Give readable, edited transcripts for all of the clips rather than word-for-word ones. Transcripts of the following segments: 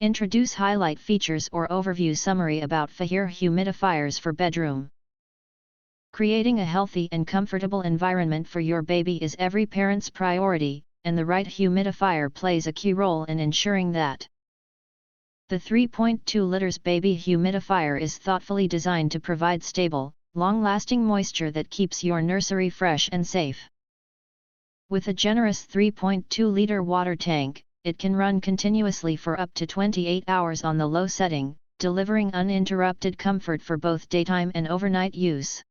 Introduce highlight features or overview summary about FOHERE humidifiers for bedroom. Creating a healthy and comfortable environment for your baby is every parent's priority, and the right humidifier plays a key role in ensuring that. The 3.2 liters baby humidifier is thoughtfully designed to provide stable, long-lasting moisture that keeps your nursery fresh and safe. With a generous 3.2-liter water tank, it can run continuously for up to 28 hours on the low setting, delivering uninterrupted comfort for both daytime and overnight use.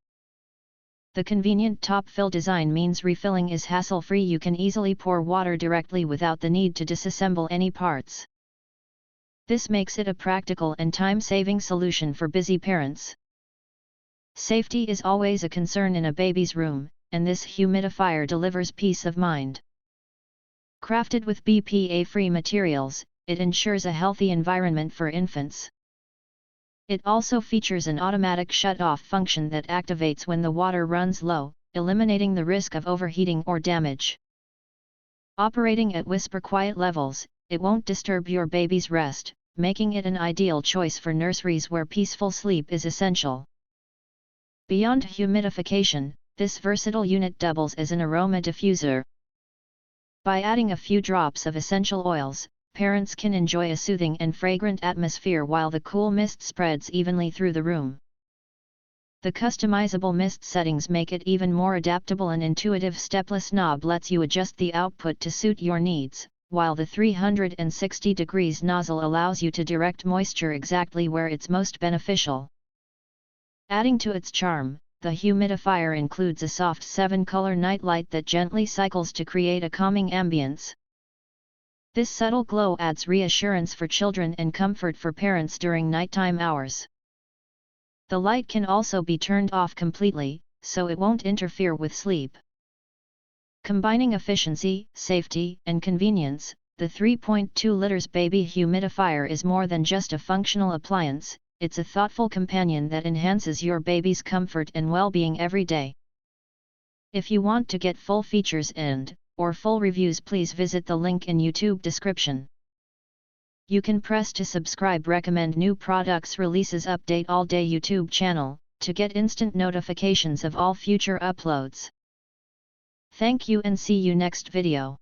The convenient top-fill design means refilling is hassle-free. You can easily pour water directly without the need to disassemble any parts. This makes it a practical and time-saving solution for busy parents. Safety is always a concern in a baby's room, and this humidifier delivers peace of mind. Crafted with BPA-free materials, it ensures a healthy environment for infants. It also features an automatic shut-off function that activates when the water runs low, eliminating the risk of overheating or damage. Operating at whisper-quiet levels, it won't disturb your baby's rest, making it an ideal choice for nurseries where peaceful sleep is essential. Beyond humidification, this versatile unit doubles as an aroma diffuser. By adding a few drops of essential oils, parents can enjoy a soothing and fragrant atmosphere while the cool mist spreads evenly through the room. The customizable mist settings make it even more adaptable. An intuitive stepless knob lets you adjust the output to suit your needs, while the 360 degrees nozzle allows you to direct moisture exactly where it's most beneficial. Adding to its charm, the humidifier includes a soft 7-color nightlight that gently cycles to create a calming ambience. This subtle glow adds reassurance for children and comfort for parents during nighttime hours. The light can also be turned off completely, so it won't interfere with sleep. Combining efficiency, safety, and convenience, the 3.2 liters baby humidifier is more than just a functional appliance. It's a thoughtful companion that enhances your baby's comfort and well-being every day. If you want to get full features or full reviews, please visit the link in YouTube description. You can press to subscribe, recommend new products releases, update all day YouTube channel, to get instant notifications of all future uploads. Thank you and see you next video.